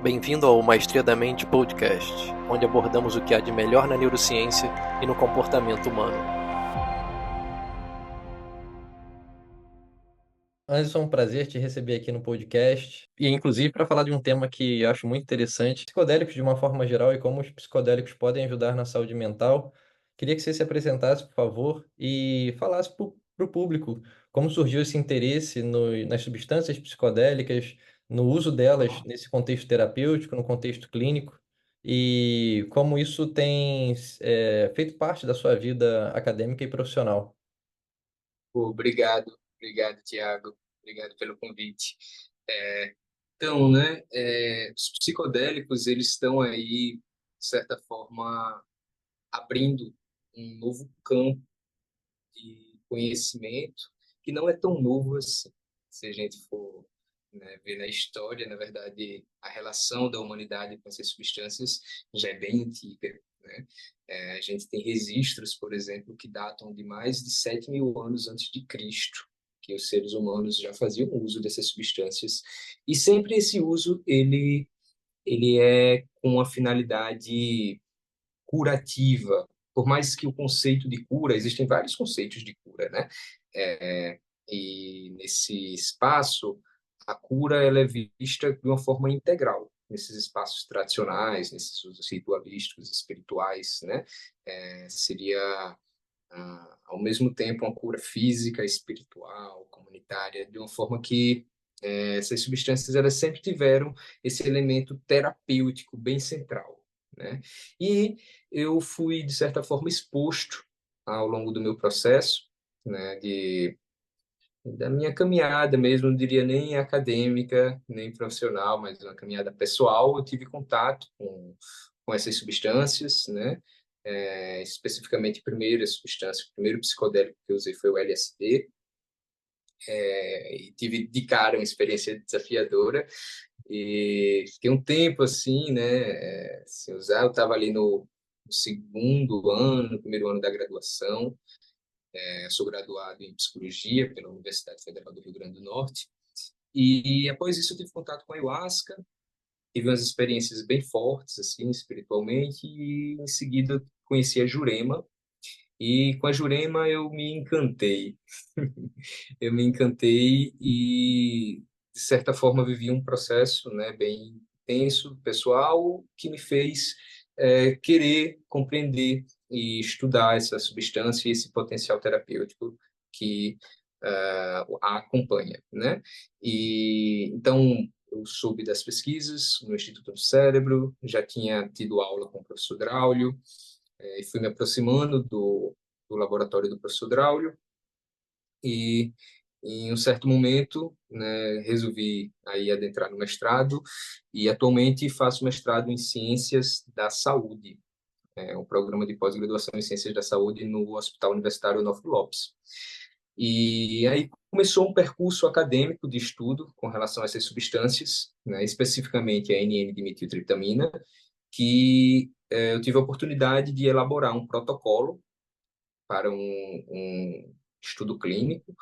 Bem-vindo ao Maestria da Mente Podcast, onde abordamos o que há de melhor na neurociência e no comportamento humano. Anderson, é um prazer te receber aqui no podcast, e inclusive para falar de um tema que eu acho muito interessante, psicodélicos de uma forma geral e como os psicodélicos podem ajudar na saúde mental. Queria que você se apresentasse, por favor, e falasse para o público como surgiu esse interesse nas substâncias psicodélicas, no uso delas nesse contexto terapêutico, no contexto clínico, e como isso tem feito parte da sua vida acadêmica e profissional. Pô, obrigado, Tiago. Obrigado pelo convite. Então, né, os psicodélicos, eles estão aí, de certa forma, abrindo um novo campo de conhecimento que não é tão novo assim. Se a gente for, né, ver na história, na verdade, a relação da humanidade com essas substâncias já é bem antiga, né? A gente tem registros, por exemplo, que datam de mais de 7.000 anos antes de Cristo, que os seres humanos já faziam uso dessas substâncias. E sempre esse uso, ele é com uma finalidade curativa, por mais que o conceito de cura, existem vários conceitos de cura, né? E nesse espaço, a cura ela é vista de uma forma integral, nesses espaços tradicionais, nesses usos ritualísticos, espirituais, né? Seria, ao mesmo tempo, uma cura física, espiritual, comunitária, de uma forma que essas substâncias elas sempre tiveram esse elemento terapêutico bem central, né? E eu fui, de certa forma, exposto ao longo do meu processo, né, da minha caminhada mesmo, não diria nem acadêmica, nem profissional, mas uma caminhada pessoal. Eu tive contato com essas substâncias, né? Especificamente, a primeira substância, o primeiro psicodélico que eu usei foi o LSD, e tive de cara uma experiência desafiadora, e fiquei um tempo assim, né, sem usar. Eu estava ali no segundo ano, no primeiro ano da graduação. Sou graduado em psicologia pela Universidade Federal do Rio Grande do Norte. E após isso eu tive contato com a ayahuasca, tive umas experiências bem fortes, assim, espiritualmente, e em seguida conheci a Jurema. E com a Jurema eu me encantei. Eu me encantei e, de certa forma, vivi um processo, né, bem intenso, pessoal, que me fez querer compreender e estudar essa substância e esse potencial terapêutico que a acompanha, né? E então eu soube das pesquisas no Instituto do Cérebro, já tinha tido aula com o professor Draulio, e fui me aproximando do laboratório do professor Draulio, e em um certo momento, né, resolvi aí adentrar no mestrado, e atualmente faço mestrado em Ciências da Saúde, um programa de pós-graduação em Ciências da Saúde no Hospital Universitário Onofre Lopes. E aí começou um percurso acadêmico de estudo com relação a essas substâncias, né, especificamente a NN-dimetiltriptamina, que eu tive a oportunidade de elaborar um protocolo para um estudo clínico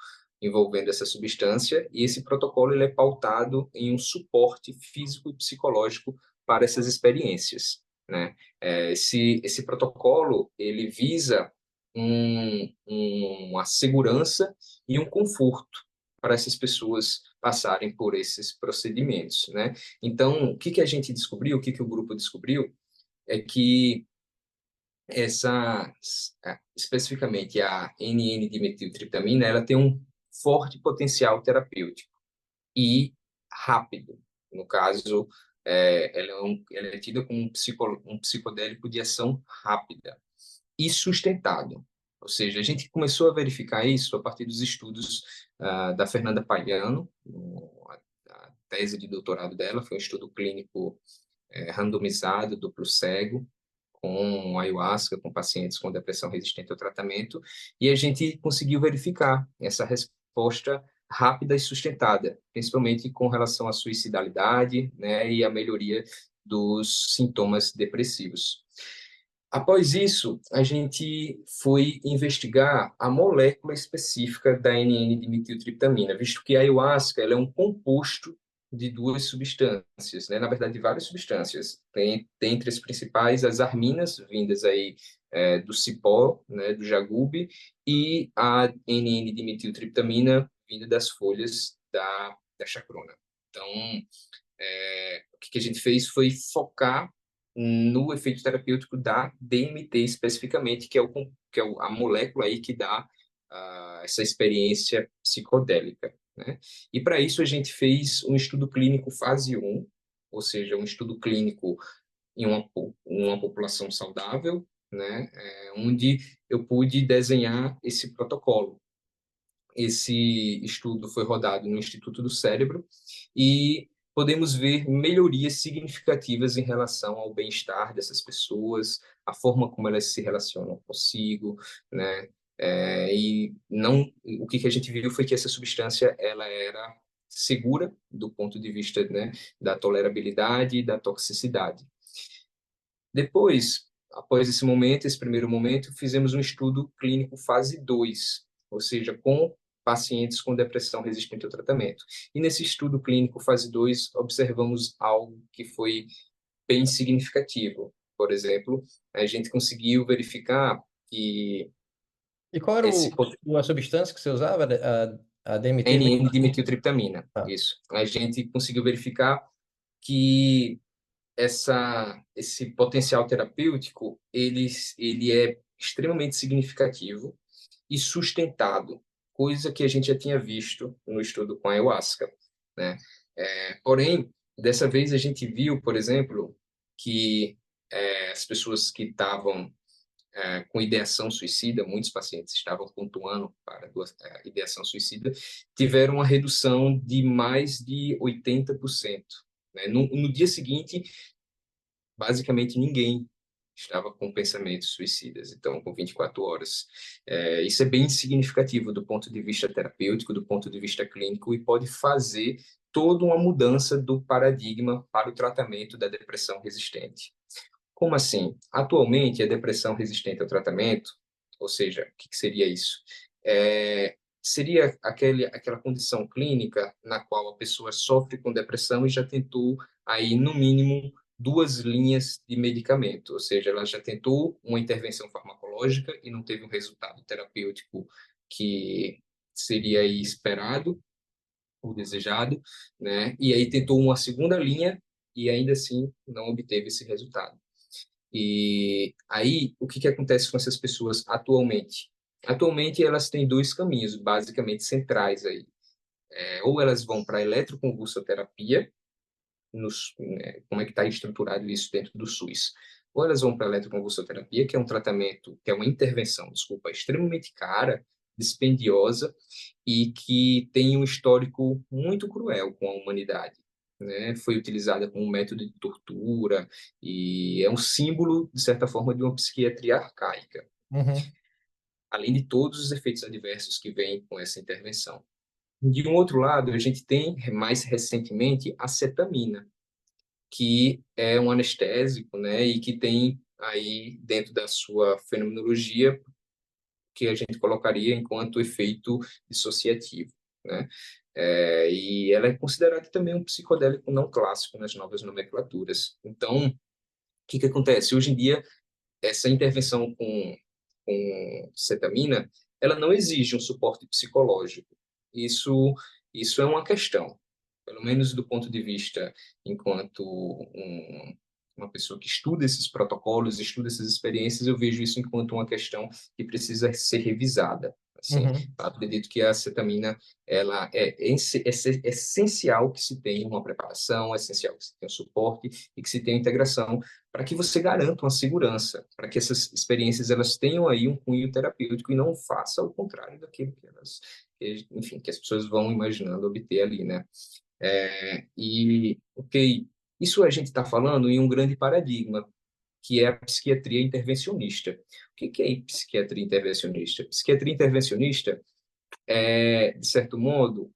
envolvendo essa substância, e esse protocolo ele é pautado em um suporte físico e psicológico para essas experiências, né? Esse protocolo ele visa uma segurança e um conforto para essas pessoas passarem por esses procedimentos, né? Então, o que que a gente descobriu, o que que o grupo descobriu, é que essa, especificamente a NN-dimetiltriptamina, ela tem um forte potencial terapêutico e rápido. No caso, ela é tida como um psicodélico de ação rápida e sustentado. Ou seja, a gente começou a verificar isso a partir dos estudos da Fernanda Paiano, a tese de doutorado dela foi um estudo clínico randomizado, duplo cego, com ayahuasca, com pacientes com depressão resistente ao tratamento, e a gente conseguiu verificar essa resposta rápida e sustentada, principalmente com relação à suicidalidade, né, e à melhoria dos sintomas depressivos. Após isso, a gente foi investigar a molécula específica da NN-dimetiltriptamina, visto que a ayahuasca ela é um composto de duas substâncias, né? Na verdade, de várias substâncias. Tem entre as principais as arminas, vindas aí do cipó, né, do jagube, e a NN-dimetiltriptamina, vinda das folhas da chacrona. Então, o que a gente fez foi focar no efeito terapêutico da DMT especificamente, a molécula aí que dá essa experiência psicodélica, né? E para isso a gente fez um estudo clínico fase 1, ou seja, um estudo clínico em uma população saudável, né? Onde eu pude desenhar esse protocolo. Esse estudo foi rodado no Instituto do Cérebro e podemos ver melhorias significativas em relação ao bem-estar dessas pessoas, a forma como elas se relacionam consigo, né? E não, o que a gente viu foi que essa substância ela era segura do ponto de vista, né, da tolerabilidade e da toxicidade. Depois, após esse momento, esse primeiro momento, fizemos um estudo clínico fase 2, ou seja, com pacientes com depressão resistente ao tratamento. E nesse estudo clínico fase 2, observamos algo que foi bem significativo. Por exemplo, a gente conseguiu verificar que E qual era esse a substância que você usava? A DMT mesmo? NN-dimetiltriptamina, Ah, isso. A gente conseguiu verificar que esse potencial terapêutico, ele é extremamente significativo e sustentado, coisa que a gente já tinha visto no estudo com a ayahuasca, né? Porém, dessa vez a gente viu, por exemplo, que as pessoas que estavam com ideação suicida, muitos pacientes estavam pontuando para ideação suicida, tiveram uma redução de mais de 80%. Né? No dia seguinte, basicamente ninguém estava com pensamentos suicidas, então com 24 horas. Isso é bem significativo do ponto de vista terapêutico, do ponto de vista clínico, e pode fazer toda uma mudança do paradigma para o tratamento da depressão resistente. Como assim? Atualmente, a depressão resistente ao tratamento, ou seja, o que seria isso? Seria aquela condição clínica na qual a pessoa sofre com depressão e já tentou aí, no mínimo, duas linhas de medicamento, ou seja, ela já tentou uma intervenção farmacológica e não teve um resultado terapêutico que seria aí esperado ou desejado, né? E aí tentou uma segunda linha e ainda assim não obteve esse resultado. E aí, o que acontece com essas pessoas atualmente? Atualmente, elas têm dois caminhos basicamente centrais aí. Ou elas vão para a eletroconvulsoterapia, como é que está estruturado isso dentro do SUS? Ou elas vão para a eletroconvulsoterapia, que é um tratamento, que é uma intervenção, desculpa, extremamente cara, dispendiosa e que tem um histórico muito cruel com a humanidade. Né? Foi utilizada como um método de tortura e é um símbolo, de certa forma, de uma psiquiatria arcaica, uhum. além de todos os efeitos adversos que vêm com essa intervenção. De um outro lado, a gente tem, mais recentemente, a cetamina, que é um anestésico, né, e que tem aí dentro da sua fenomenologia que a gente colocaria enquanto efeito dissociativo, né? E ela é considerada também um psicodélico não clássico nas novas nomenclaturas. Então, o que acontece? Hoje em dia, essa intervenção com cetamina, ela não exige um suporte psicológico. Isso, isso é uma questão, pelo menos do ponto de vista enquanto uma pessoa que estuda esses protocolos, estuda essas experiências, eu vejo isso enquanto uma questão que precisa ser revisada. Assim, Uhum. acredito que a cetamina ela é essencial que se tenha uma preparação, é essencial que se tenha um suporte e que se tenha integração para que você garanta uma segurança, para que essas experiências elas tenham aí um cunho terapêutico e não faça o contrário daquilo que enfim, que as pessoas vão imaginando obter ali, né? Ok, isso a gente está falando em um grande paradigma, que é a psiquiatria intervencionista. O que é psiquiatria intervencionista? Psiquiatria intervencionista é, de certo modo,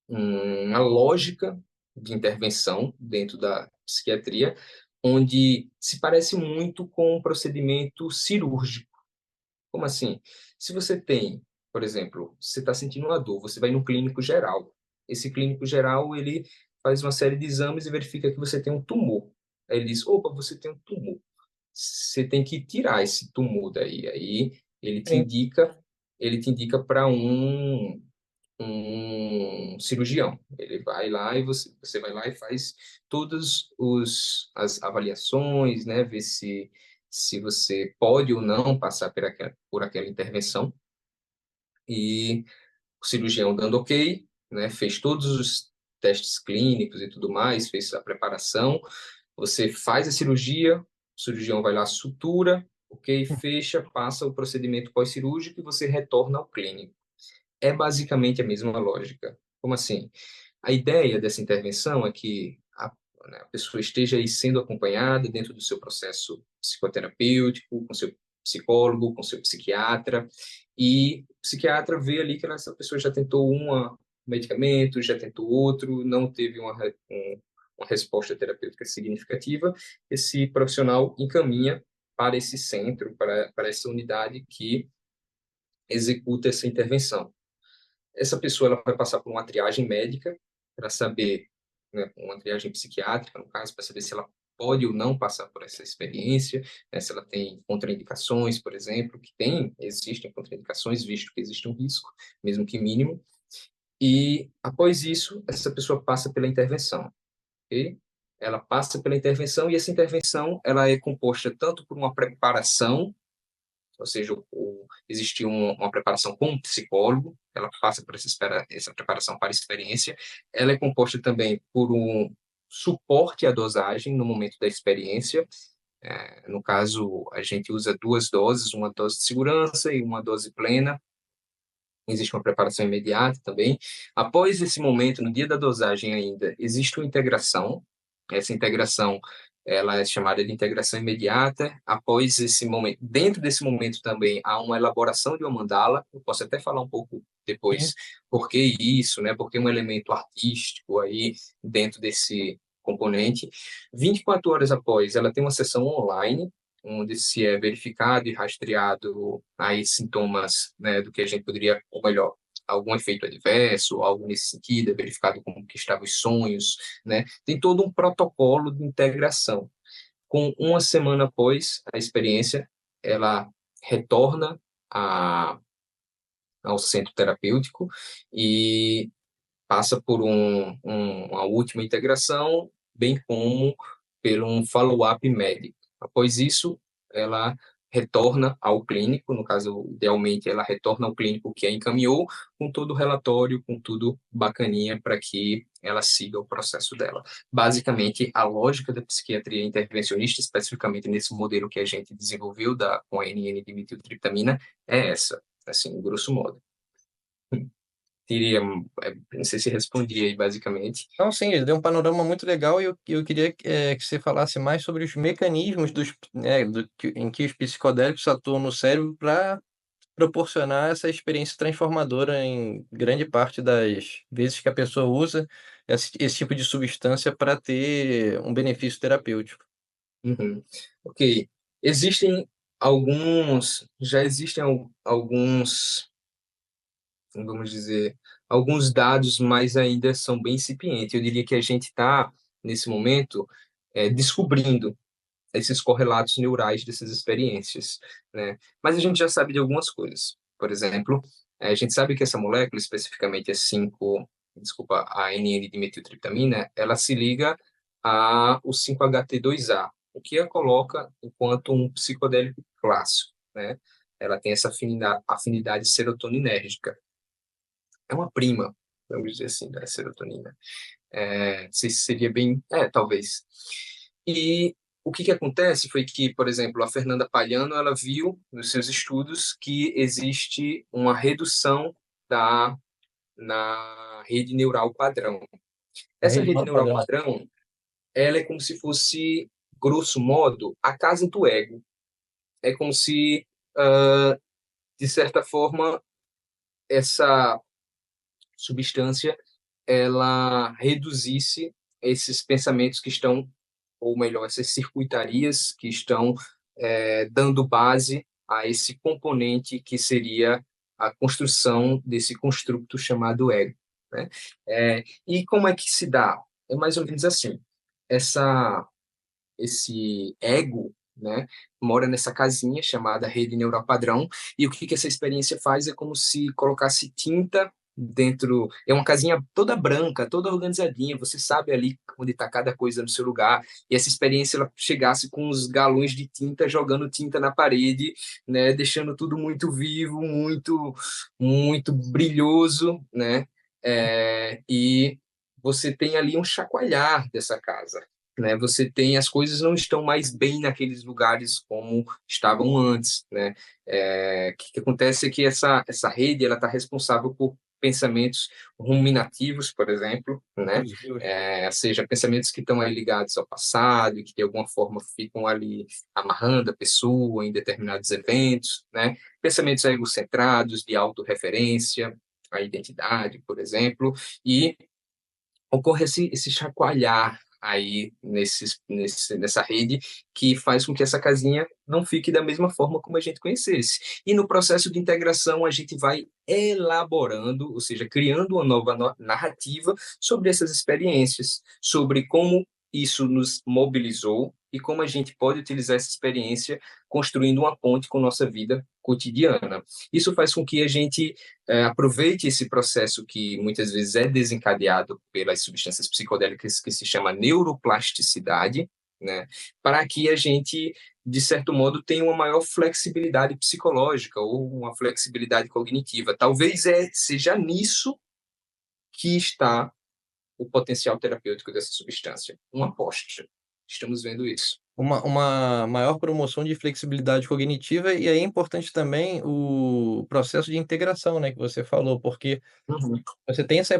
uma lógica de intervenção dentro da psiquiatria, onde se parece muito com um procedimento cirúrgico. Como assim? Se você tem, por exemplo, você está sentindo uma dor, você vai no clínico geral. esse clínico geral, ele faz uma série de exames e verifica que você tem um tumor. Aí ele diz, opa, você tem um tumor. Você tem que tirar esse tumor daí. Aí Sim. ele te indica para um cirurgião. Ele vai lá e você vai lá e faz todas as avaliações, né? Ver se você pode ou não passar por aquela intervenção. E o cirurgião dando ok, né? Fez todos os testes clínicos e tudo mais, fez a preparação. Você faz a cirurgia, o cirurgião vai lá, sutura, ok, fecha, passa o procedimento pós-cirúrgico e você retorna ao clínico. É basicamente a mesma lógica. Como assim? A ideia dessa intervenção é que a pessoa esteja aí sendo acompanhada dentro do seu processo psicoterapêutico, com seu psicólogo, com seu psiquiatra, e o psiquiatra vê ali que essa pessoa já tentou um medicamento, já tentou outro, não teve uma resposta terapêutica significativa, esse profissional encaminha para esse centro, para essa unidade que executa essa intervenção. Essa pessoa ela vai passar por uma triagem médica para saber, né, uma triagem psiquiátrica, no caso, para saber se ela pode ou não passar por essa experiência, né, se ela tem contraindicações, por exemplo, existem contraindicações, visto que existe um risco, mesmo que mínimo, e após isso, essa pessoa passa pela intervenção, ok? Ela passa pela intervenção e essa intervenção ela é composta tanto por uma preparação, ou seja, existe uma preparação com um psicólogo, ela passa por essa preparação para a experiência, ela é composta também por um suporte à dosagem no momento da experiência, no caso, a gente usa duas doses, uma dose de segurança e uma dose plena, existe uma preparação imediata também. Após esse momento, no dia da dosagem ainda, existe uma integração. Essa integração, ela é chamada de integração imediata. Após esse momento, dentro desse momento também há uma elaboração de uma mandala. Eu posso até falar um pouco Sim. depois por que isso, né? Porque é um elemento artístico aí dentro desse componente. 24 horas após, ela tem uma sessão online onde se é verificado e rastreado aí sintomas, né, do que a gente poderia, ou melhor, algum efeito adverso, algo nesse sentido, é verificado como que estavam os sonhos, né? Tem todo um protocolo de integração. Com uma semana após a experiência, ela retorna ao centro terapêutico e passa por uma última integração, bem como por um follow-up médico. Após isso, ela retorna ao clínico, no caso, idealmente, ela retorna ao clínico que a encaminhou, com todo o relatório, com tudo bacaninha, para que ela siga o processo dela. Basicamente, a lógica da psiquiatria intervencionista, especificamente nesse modelo que a gente desenvolveu com a NN-dimetiltriptamina, é essa, assim, grosso modo. Teria, não sei se respondi aí, basicamente. Então, sim, ele deu um panorama muito legal e eu queria que você falasse mais sobre os mecanismos em que os psicodélicos atuam no cérebro para proporcionar essa experiência transformadora em grande parte das vezes que a pessoa usa esse tipo de substância para ter um benefício terapêutico. Uhum. Ok. Já existem alguns, vamos dizer, alguns dados, mas ainda são bem incipientes. Eu diria que a gente está, nesse momento, descobrindo esses correlatos neurais dessas experiências, né? Mas a gente já sabe de algumas coisas. Por exemplo, a gente sabe que essa molécula, especificamente a NN-dimetiltriptamina, ela se liga o 5-HT2A, o que a coloca enquanto um psicodélico clássico, né? Ela tem essa afinidade serotoninérgica. É uma prima, vamos dizer assim, da serotonina. Não sei se seria bem. Talvez. E o que acontece foi que, por exemplo, a Fernanda Palhano, ela viu nos seus estudos que existe uma redução na rede neural padrão. A Essa rede rede neural neural padrão. padrão, ela é como se fosse, grosso modo, a casa do ego. É como se, de certa forma, essa substância ela reduzisse esses pensamentos que estão, ou melhor, essas circuitarias que estão dando base a esse componente que seria a construção desse construto chamado ego. né? E como é que se dá? É mais ou menos assim, essa, esse ego, né, mora nessa casinha chamada rede neural padrão, e o que que essa experiência faz é como se colocasse tinta dentro, é uma casinha toda branca, toda organizadinha, você sabe ali onde está cada coisa no seu lugar, e essa experiência ela chegasse com os galões de tinta, jogando tinta na parede, né, deixando tudo muito vivo, muito brilhoso, né, e você tem ali um chacoalhar dessa casa, né? Você tem as coisas não estão mais bem naqueles lugares como estavam antes, né? O que acontece é que essa rede ela está responsável por pensamentos ruminativos, por exemplo, né? Meu Deus. Ou seja, pensamentos que estão aí ligados ao passado e que de alguma forma ficam ali amarrando a pessoa em determinados eventos, né? Pensamentos egocentrados, de autorreferência, a identidade, por exemplo, e ocorre esse chacoalhar aí nessa rede que faz com que essa casinha não fique da mesma forma como a gente conhecesse. E no processo de integração a gente vai elaborando, ou seja, criando uma nova narrativa sobre essas experiências, sobre como isso nos mobilizou e como a gente pode utilizar essa experiência construindo uma ponte com nossa vida cotidiana. Isso faz com que a gente aproveite esse processo que muitas vezes é desencadeado pelas substâncias psicodélicas que se chama neuroplasticidade, né, para que a gente, de certo modo, tenha uma maior flexibilidade psicológica ou uma flexibilidade cognitiva. Talvez seja nisso que está o potencial terapêutico dessa substância. Uma aposta. Estamos vendo isso. Uma maior promoção de flexibilidade cognitiva, e aí é importante também o processo de integração, né, que você falou, porque Uhum, você tem essa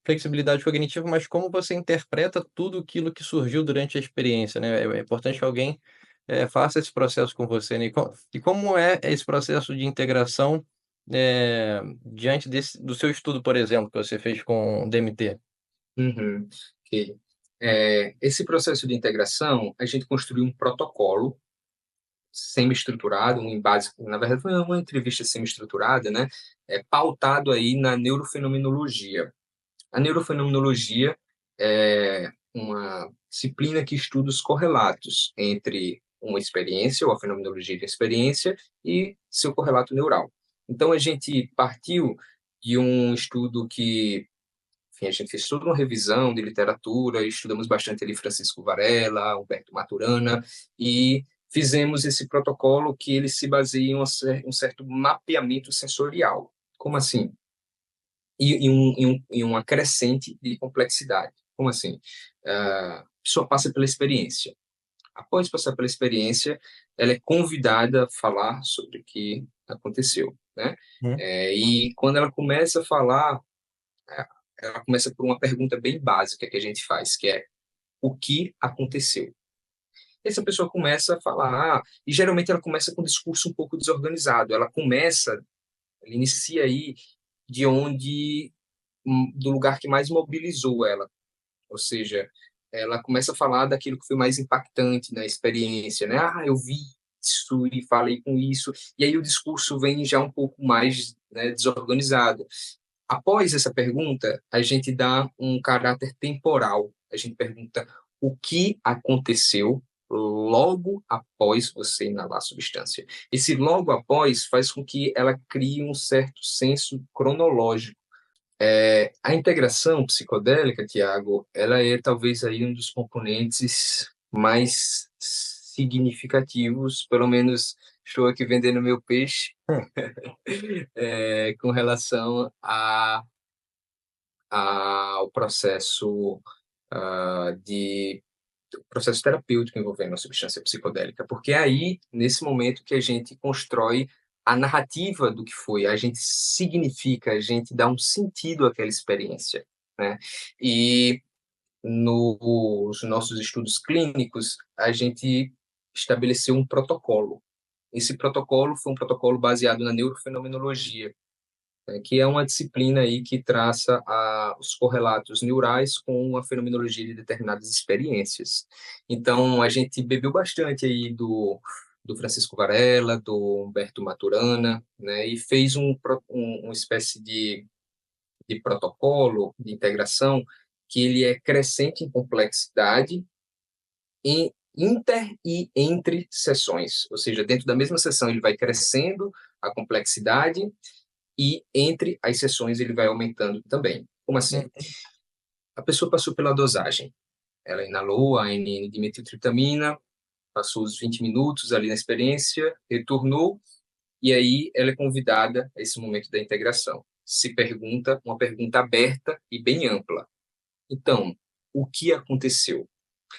flexibilidade cognitiva, mas como você interpreta tudo aquilo que surgiu durante a experiência, né? É importante que alguém, faça esse processo com você, né? E como é esse processo de integração, diante do seu estudo, por exemplo, que você fez com o DMT? uhum, ok. Esse processo de integração, a gente construiu um protocolo semi-estruturado, um embate, na verdade foi uma entrevista semi-estruturada, né, pautado aí na neurofenomenologia. A neurofenomenologia é uma disciplina que estuda os correlatos entre uma experiência, ou a fenomenologia da experiência, e seu correlato neural. Então, a gente partiu de um estudo que, enfim, a gente fez toda uma revisão de literatura, estudamos bastante ali Francisco Varela, Humberto Maturana, e fizemos esse protocolo que ele se baseia em um certo mapeamento sensorial. Como assim? E uma crescente de complexidade. Como assim? A pessoa passa pela experiência. Após passar pela experiência, ela é convidada a falar sobre o que aconteceu, né? Hum, E quando ela começa a falar, é, ela começa por uma pergunta bem básica que a gente faz, que é: o que aconteceu? Essa pessoa começa a falar, e geralmente ela começa com um discurso um pouco desorganizado. Ela inicia aí de onde do lugar que mais mobilizou ela, ou seja, ela começa a falar daquilo que foi mais impactante na experiência, né? Ah, eu vi isso e falei com isso, e aí o discurso vem já um pouco mais, né, desorganizado. Após essa pergunta, a gente dá um caráter temporal. A gente pergunta o que aconteceu logo após você inalar a substância. Esse logo após faz com que ela crie um certo senso cronológico. A integração psicodélica, Tiago, ela é talvez aí um dos componentes mais significativos, pelo menos estou aqui vendendo meu peixe, hum. com relação ao processo de processo terapêutico envolvendo a substância psicodélica, porque é aí, nesse momento, que a gente constrói a narrativa do que foi, a gente significa, a gente dá um sentido àquela experiência, né? E nos nossos estudos clínicos, a gente estabeleceu um protocolo. Esse protocolo foi um protocolo baseado na neurofenomenologia, né, que é uma disciplina aí que traça os correlatos neurais com a fenomenologia de determinadas experiências. Então, a gente bebeu bastante aí do Francisco Varela, do Humberto Maturana, né, e fez uma espécie de de protocolo, de integração, que ele é crescente em complexidade em inter e entre sessões, ou seja, dentro da mesma sessão ele vai crescendo a complexidade e entre as sessões ele vai aumentando também. Como assim? Uhum. A pessoa passou pela dosagem, ela inalou a N-dimetiltriptamina, passou os 20 minutos ali na experiência, retornou, e aí ela é convidada a esse momento da integração. Se pergunta, uma pergunta aberta e bem ampla. Então, o que aconteceu?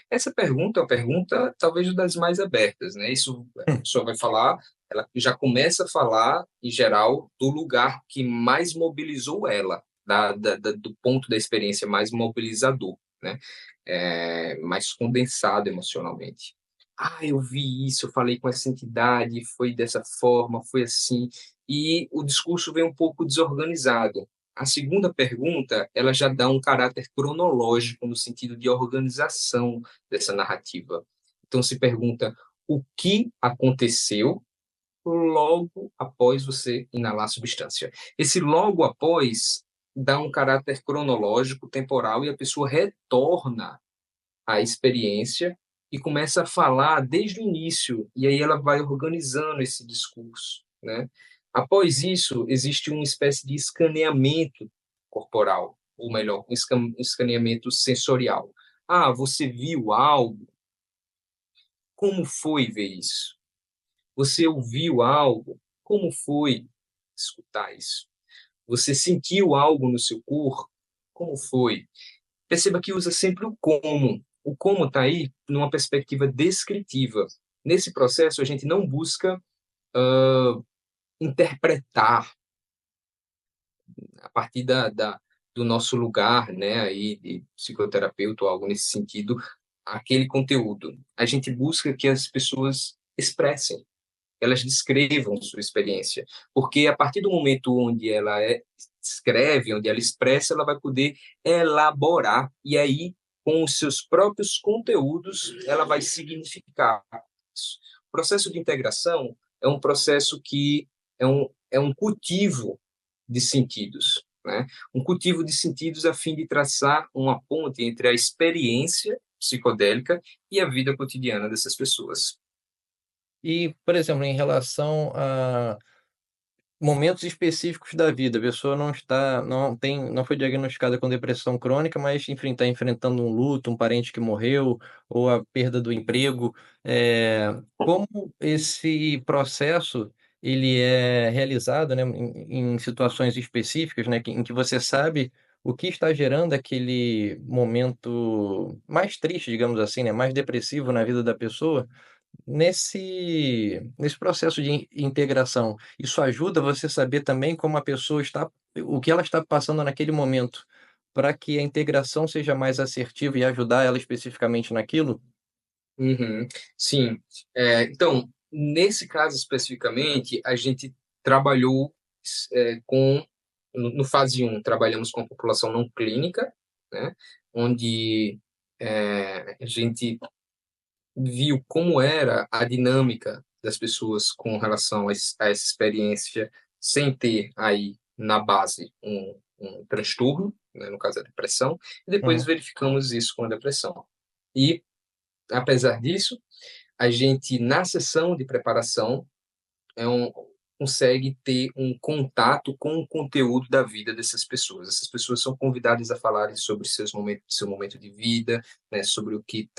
Essa pergunta é uma pergunta talvez das mais abertas, né? Isso a pessoa vai falar, ela já começa a falar, em geral, do lugar que mais mobilizou ela, do ponto da experiência mais mobilizador, né? Mais condensado emocionalmente. Ah, eu vi isso, eu falei com essa entidade, foi dessa forma, foi assim, e o discurso vem um pouco desorganizado. A segunda pergunta, ela já dá um caráter cronológico no sentido de organização dessa narrativa. Então se pergunta o que aconteceu logo após você inalar a substância. Esse logo após dá um caráter cronológico, temporal, e a pessoa retorna à experiência e começa a falar desde o início, e aí ela vai organizando esse discurso, né? Após isso, existe uma espécie de escaneamento corporal, ou melhor, um escaneamento sensorial. Ah, você viu algo? Como foi ver isso? Você ouviu algo? Como foi escutar isso? Você sentiu algo no seu corpo? Como foi? Perceba que usa sempre o como. O como está aí numa perspectiva descritiva. Nesse processo, a gente não busca interpretar a partir do nosso lugar, né, aí de psicoterapeuta ou algo nesse sentido, aquele conteúdo. A gente busca que as pessoas expressem, elas descrevam sua experiência, porque a partir do momento onde ela escreve, onde ela expressa, ela vai poder elaborar, e aí, com os seus próprios conteúdos, ela vai significar isso. O processo de integração é um processo que é um cultivo de sentidos, né? Um cultivo de sentidos a fim de traçar uma ponte entre a experiência psicodélica e a vida cotidiana dessas pessoas. E, por exemplo, em relação a momentos específicos da vida, a pessoa não foi diagnosticada com depressão crônica, mas enfim, está enfrentando um luto, um parente que morreu, ou a perda do emprego. Como esse processo ele é realizado, né, em situações específicas, né, em que você sabe o que está gerando aquele momento mais triste, digamos assim, né, mais depressivo na vida da pessoa. Nesse processo de integração, isso ajuda você saber também como a pessoa está o que ela está passando naquele momento, para que a integração seja mais assertiva e ajudar ela especificamente naquilo? Uhum. Sim. Então, nesse caso especificamente, a gente trabalhou no fase um trabalhamos com a população não clínica, né, onde a gente viu como era a dinâmica das pessoas com relação a essa experiência, sem ter aí na base um transtorno, né, no caso a depressão, e depois Uhum. verificamos isso com a depressão. E, apesar disso, a gente, na sessão de preparação, consegue ter um contato com o conteúdo da vida dessas pessoas. Essas pessoas são convidadas a falarem sobre seu momento de vida, né, sobre o que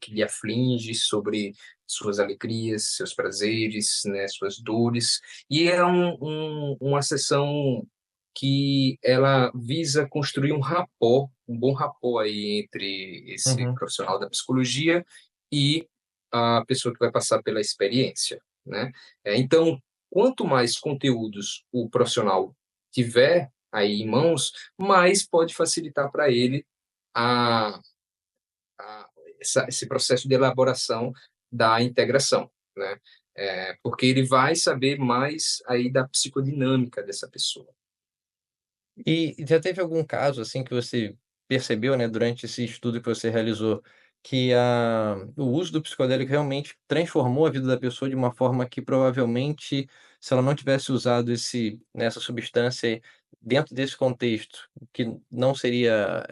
lhe aflige, sobre suas alegrias, seus prazeres, né, suas dores. E é uma sessão que ela visa construir um bom rapport aí entre esse Uhum. profissional da psicologia e a pessoa que vai passar pela experiência, né? Então, quanto mais conteúdos o profissional tiver aí em mãos, mais pode facilitar para ele a, esse processo de elaboração da integração, né? Porque ele vai saber mais aí da psicodinâmica dessa pessoa. E já teve algum caso, assim, que você percebeu, né, durante esse estudo que você realizou, que o uso do psicodélico realmente transformou a vida da pessoa de uma forma que provavelmente, se ela não tivesse usado essa substância, dentro desse contexto, que não seria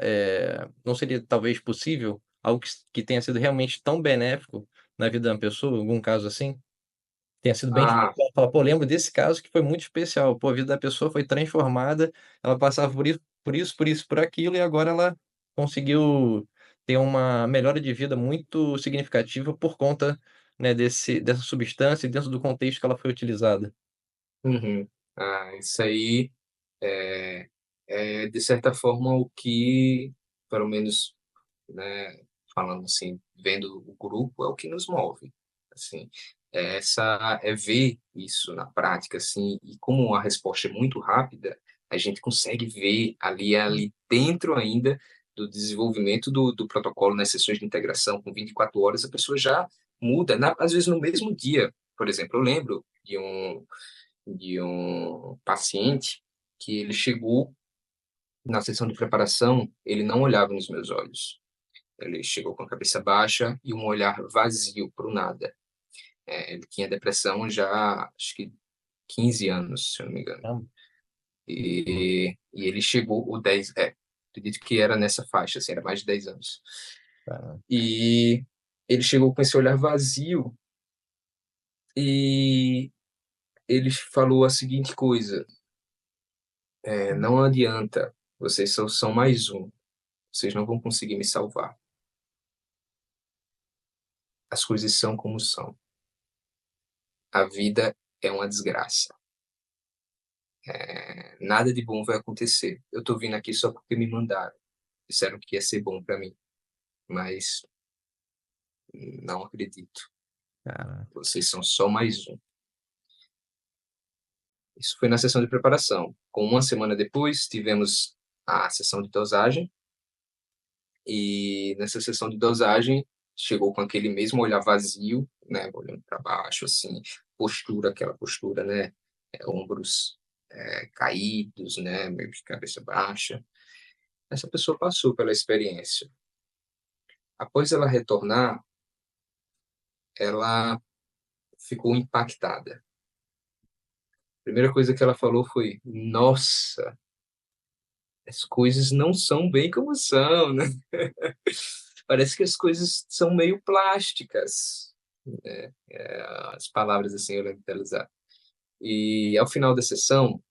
talvez possível algo que tenha sido realmente tão benéfico na vida de uma pessoa, algum caso assim? Tenha sido bem Ah, especial, fala: "Pô, lembro desse caso que foi muito especial. Pô, a vida da pessoa foi transformada, ela passava por aquilo, e agora ela conseguiu ter uma melhora de vida muito significativa por conta, né, dessa substância e dentro do contexto que ela foi utilizada". uhum. Isso aí é, de certa forma, o que, pelo menos, né, falando assim, vendo o grupo, é o que nos move, assim, é ver isso na prática, assim, e como a resposta é muito rápida, a gente consegue ver ali dentro ainda do desenvolvimento do protocolo nas sessões de integração, com 24 horas, a pessoa já muda, às vezes no mesmo dia. Por exemplo, eu lembro de um paciente que ele chegou na sessão de preparação, ele não olhava nos meus olhos. Ele chegou com a cabeça baixa e um olhar vazio para o nada. Ele tinha depressão já, acho que 15 anos, se eu não me engano. Caramba, E ele chegou, acredito que era nessa faixa, assim, era mais de 10 anos. caramba. E ele chegou com esse olhar vazio e ele falou a seguinte coisa: não adianta, vocês só são mais um, vocês não vão conseguir me salvar. As coisas são como são. A vida é uma desgraça. Nada de bom vai acontecer. Eu tô vindo aqui só porque me mandaram. Disseram que ia ser bom para mim, mas não acredito. Cara, Vocês são só mais um. Isso foi na sessão de preparação. Com uma semana depois, tivemos a sessão de dosagem, e nessa sessão de dosagem chegou com aquele mesmo olhar vazio, né, olhando para baixo, assim, postura, aquela postura, né, ombros caídos, né, meio de cabeça baixa. Essa pessoa passou pela experiência. Após ela retornar, ela ficou impactada. A primeira coisa que ela falou foi: Nossa, as coisas não são bem como são, né? Parece que as coisas são meio plásticas, né? As palavras assim eu lembro dela usar. E ao final da sessão,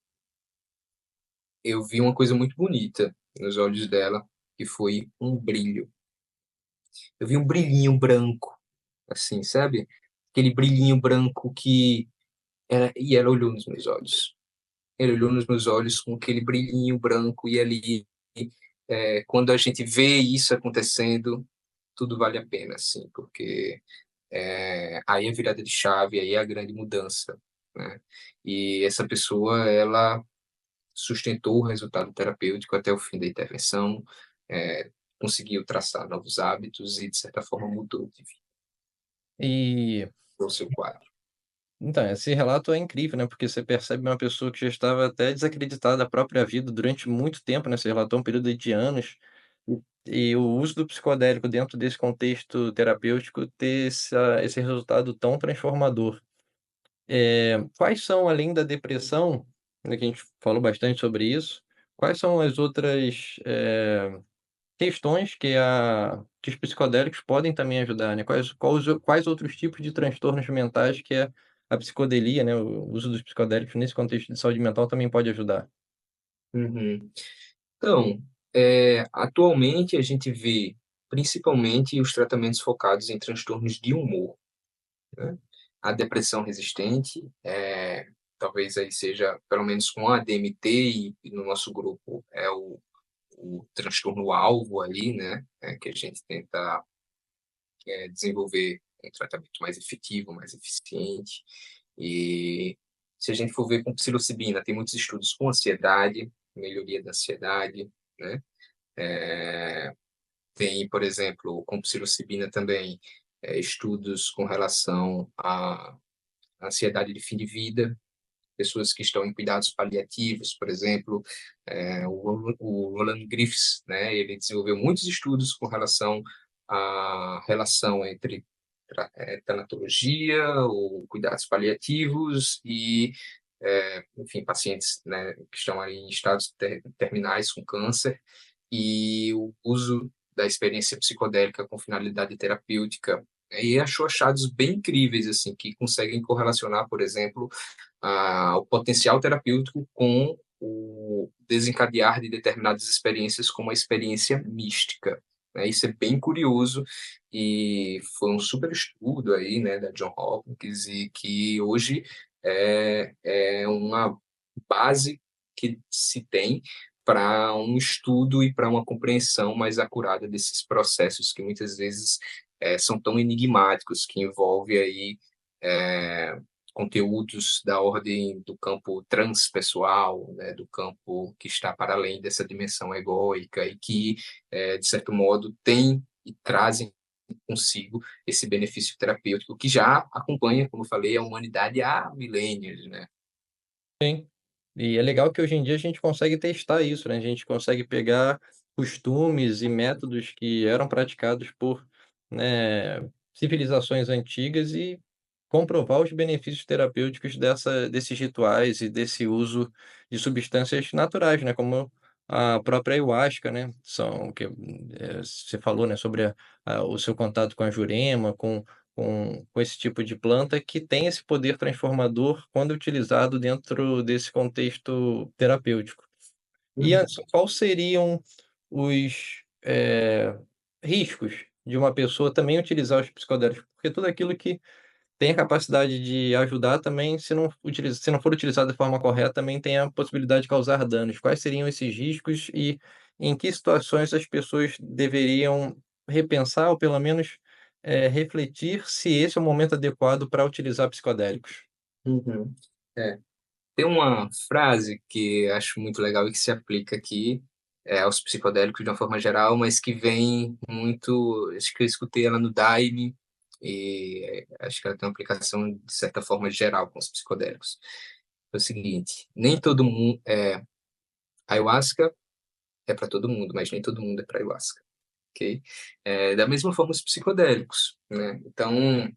eu vi uma coisa muito bonita nos olhos dela, que foi um brilho. Eu vi um brilhinho branco, assim, sabe? Aquele brilhinho branco e ela olhou nos meus olhos. Ele olhou nos meus olhos com aquele brilhinho branco e ali, quando a gente vê isso acontecendo, tudo vale a pena, assim, porque aí é a virada de chave, aí é a grande mudança, né? E essa pessoa, ela sustentou o resultado terapêutico até o fim da intervenção, conseguiu traçar novos hábitos e, de certa forma, mudou de vida e o seu quadro. então, esse relato é incrível, né, porque você percebe uma pessoa que já estava até desacreditada da própria vida durante muito tempo, né, você relatou um período de anos, e o uso do psicodélico dentro desse contexto terapêutico ter esse resultado tão transformador. Quais são, além da depressão, né, que a gente falou bastante sobre isso, quais são as outras, questões que os psicodélicos podem também ajudar, né? Quais outros tipos de transtornos mentais que a psicodelia, né, o uso dos psicodélicos nesse contexto de saúde mental também pode ajudar? Uhum. Então, atualmente a gente vê principalmente os tratamentos focados em transtornos de humor, né? A depressão resistente, talvez aí seja, pelo menos com a DMT e no nosso grupo, é o transtorno-alvo ali, né? Que a gente tenta desenvolver um tratamento mais efetivo, mais eficiente. E se a gente for ver com psilocibina, tem muitos estudos com ansiedade, melhoria da ansiedade, né? Tem, por exemplo, com psilocibina também, estudos com relação à ansiedade de fim de vida, pessoas que estão em cuidados paliativos, por exemplo, o Roland Griffiths, né, ele desenvolveu muitos estudos com relação à relação entre tanatologia ou cuidados paliativos e enfim, pacientes, né, que estão aí em estados terminais com câncer, e o uso da experiência psicodélica com finalidade terapêutica. E achou achados bem incríveis, assim, que conseguem correlacionar, por exemplo, o potencial terapêutico com o desencadear de determinadas experiências, como a experiência mística. Né? Isso é bem curioso e foi um super estudo aí, né, da John Hopkins, e que hoje é uma base que se tem para um estudo e para uma compreensão mais acurada desses processos que muitas vezes são tão enigmáticos, que envolve aí é, conteúdos da ordem do campo transpessoal, né, do campo que está para além dessa dimensão egóica e que, de certo modo, tem e trazem consigo esse benefício terapêutico que já acompanha, como eu falei, a humanidade há milênios, né? Sim. E é legal que hoje em dia a gente consegue testar isso, né? A gente consegue pegar costumes e métodos que eram praticados por, né, civilizações antigas e comprovar os benefícios terapêuticos desses rituais e desse uso de substâncias naturais, né? Como a própria ayahuasca, né? São que você falou, né? Sobre o seu contato com a Jurema, com esse tipo de planta que tem esse poder transformador quando utilizado dentro desse contexto terapêutico. E, Uhum. Anderson, quais seriam os, riscos de uma pessoa também utilizar os psicodélicos? Porque tudo aquilo que tem a capacidade de ajudar também, se não for utilizado de forma correta, também tem a possibilidade de causar danos. Quais seriam esses riscos e em que situações as pessoas deveriam repensar ou pelo menos, refletir se esse é o momento adequado para utilizar psicodélicos? Uhum. É. Tem uma frase que acho muito legal e que se aplica aqui, aos psicodélicos de uma forma geral, mas que vem muito, acho que eu escutei ela no Daime, e acho que ela tem uma aplicação, de certa forma, geral com os psicodélicos. É o seguinte, nem todo mundo, ayahuasca é para todo mundo, mas nem todo mundo é para ayahuasca, ok? Da mesma forma os psicodélicos, né? Então,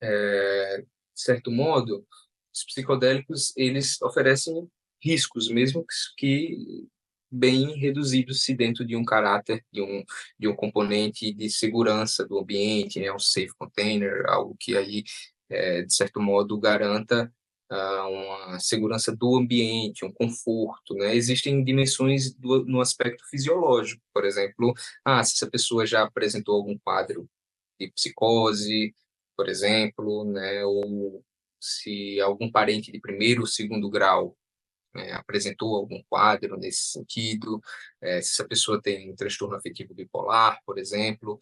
de certo modo, os psicodélicos eles oferecem riscos, mesmo que bem reduzidos se dentro de um caráter, de um componente de segurança do ambiente, né, um safe container, algo que aí, de certo modo, garanta uma segurança do ambiente, um conforto, né? Existem dimensões no aspecto fisiológico, por exemplo, se essa pessoa já apresentou algum quadro de psicose, por exemplo, né, ou se algum parente de primeiro ou segundo grau, né, apresentou algum quadro nesse sentido, se essa pessoa tem um transtorno afetivo bipolar, por exemplo,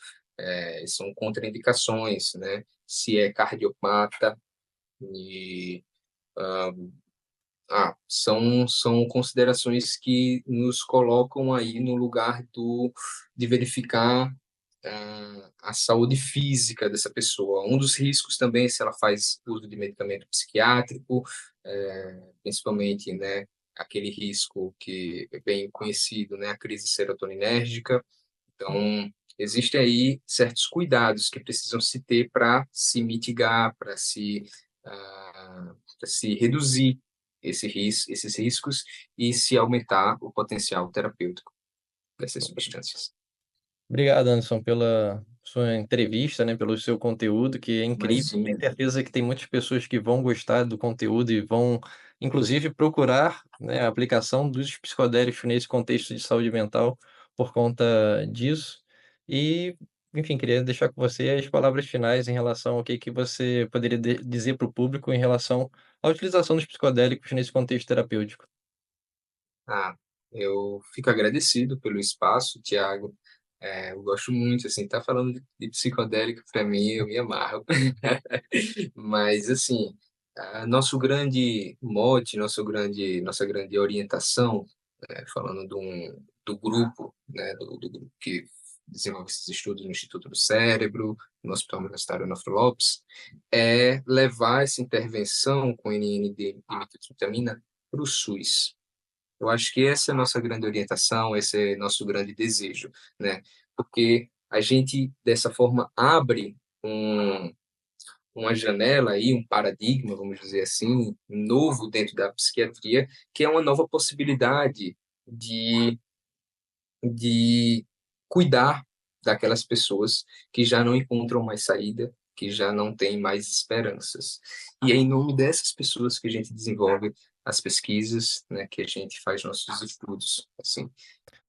são contraindicações, né, se é cardiopata, e são considerações que nos colocam aí no lugar de verificar a saúde física dessa pessoa. Um dos riscos também, se ela faz uso de medicamento psiquiátrico, principalmente, né, aquele risco que é bem conhecido, né, a crise serotoninérgica. Então, existem aí certos cuidados que precisam se ter para se mitigar, para se reduzir esses riscos e se aumentar o potencial terapêutico dessas substâncias. Obrigado, Anderson, pela sua entrevista, né, pelo seu conteúdo, que é incrível. Tenho Imagina. certeza que tem muitas pessoas que vão gostar do conteúdo e vão, inclusive, procurar, né, a aplicação dos psicodélicos nesse contexto de saúde mental por conta disso. E, enfim, queria deixar com você as palavras finais em relação ao que você poderia dizer para o público em relação à utilização dos psicodélicos nesse contexto terapêutico. Ah, eu fico agradecido pelo espaço, Tiago. Eu gosto muito, assim, tá falando de psicodélico para mim, eu me amarro. Mas, assim, nosso grande mote, nossa grande orientação, falando do grupo, né, do grupo que desenvolve esses estudos no Instituto do Cérebro, no Hospital Universitário Ana Lopes, é levar essa intervenção com NND e metiltriptamina para o SUS. Eu acho que essa é a nossa grande orientação, esse é nosso grande desejo, né? Porque a gente, dessa forma, abre um, uma janela aí, um paradigma, vamos dizer assim, novo dentro da psiquiatria, que é uma nova possibilidade de, de cuidar daquelas pessoas que já não encontram mais saída, que já não têm mais esperanças. E é em nome dessas pessoas que a gente desenvolve as pesquisas, né, que a gente faz nossos estudos, assim.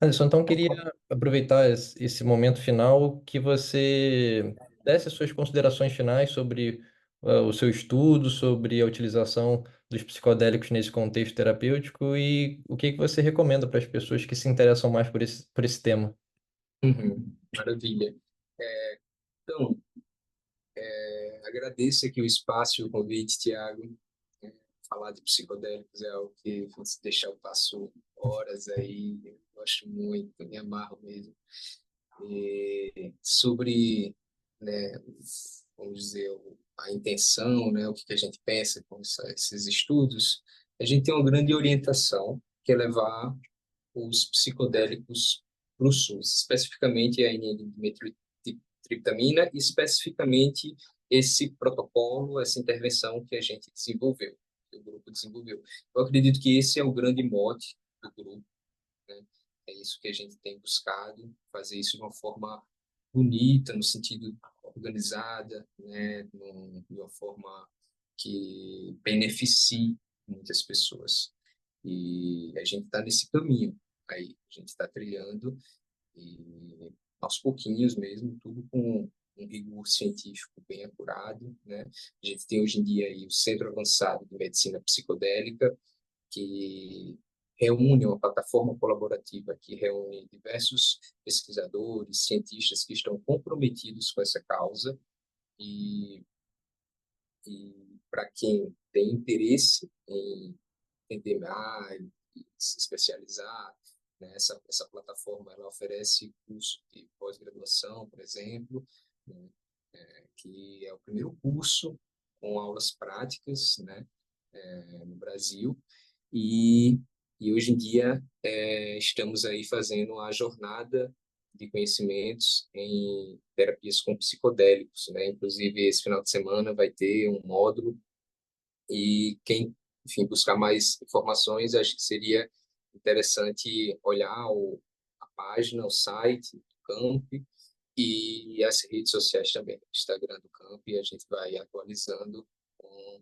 Alisson, então queria aproveitar esse momento final que você desse as suas considerações finais sobre o seu estudo, sobre a utilização dos psicodélicos nesse contexto terapêutico e o que que você recomenda para as pessoas que se interessam mais por esse tema. Uhum, maravilha. Então, agradeço aqui o espaço e o convite, Tiago. É, Falar de psicodélicos é algo que, se deixar, eu passo horas aí, eu gosto muito, me amarro mesmo. E sobre, né, vamos dizer, a intenção, né, o que que a gente pensa com esses estudos, a gente tem uma grande orientação, que é levar os psicodélicos para o SUS, especificamente a N-dimetiltriptamina e especificamente esse protocolo, essa intervenção que a gente desenvolveu, que o grupo desenvolveu. Eu acredito que esse é o grande mote do grupo, né? É isso que a gente tem buscado, fazer isso de uma forma bonita, no sentido organizada, né? De uma forma que beneficie muitas pessoas. E a gente está nesse caminho aí, a gente está trilhando e aos pouquinhos mesmo, tudo com um rigor científico bem apurado, né? A gente tem hoje em dia aí o Centro Avançado de Medicina Psicodélica, que reúne uma plataforma colaborativa que reúne diversos pesquisadores, cientistas que estão comprometidos com essa causa e, e para quem tem interesse em entender mais e se especializar, né? Essa plataforma ela oferece curso de pós-graduação, por exemplo, né? Que é o primeiro curso com aulas práticas, né? No Brasil e, e hoje em dia estamos aí fazendo a jornada de conhecimentos em terapias com psicodélicos, né? Inclusive esse final de semana vai ter um módulo e quem, enfim, buscar mais informações, acho que seria interessante olhar a página, o site do Camp e as redes sociais também, o Instagram do Camp, e a gente vai atualizando com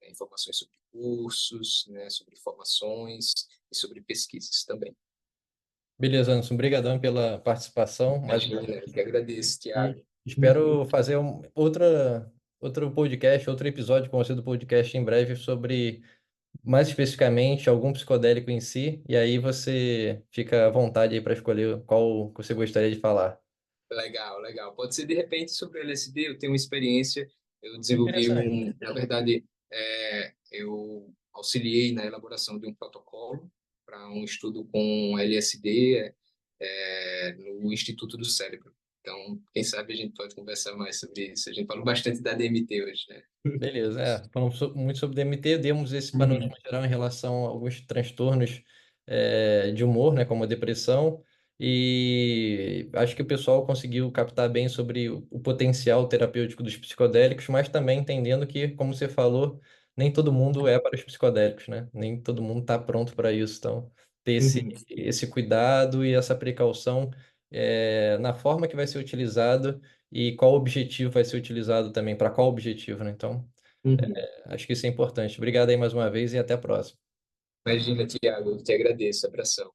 informações sobre cursos, né, sobre formações e sobre pesquisas também. Beleza, Anderson, obrigadão pela participação mais uma Imagina, eu vez que agradeço, e Tiago. espero fazer outro podcast, outro episódio com você do podcast em breve sobre mais especificamente algum psicodélico em si, e aí você fica à vontade aí para escolher qual que você gostaria de falar. Legal, legal. Pode ser de repente sobre o LSD, eu tenho uma experiência, eu desenvolvi Interessante. na verdade, eu auxiliei na elaboração de um protocolo para um estudo com LSD no Instituto do Cérebro. Então, quem sabe a gente pode conversar mais sobre isso. A gente falou bastante da DMT hoje, né? Beleza, falamos muito sobre DMT, demos esse panorama Uhum, geral em relação a alguns transtornos de humor, né, como a depressão, e acho que o pessoal conseguiu captar bem sobre o potencial terapêutico dos psicodélicos, mas também entendendo que, como você falou, nem todo mundo é para os psicodélicos, né? Nem todo mundo está pronto para isso, então ter uhum, esse cuidado e essa precaução na forma que vai ser utilizado e qual objetivo vai ser utilizado também, para qual objetivo, né? Então, uhum. acho que isso é importante. Obrigado aí mais uma vez e até a próxima. Imagina, Tiago, eu te agradeço. Abração.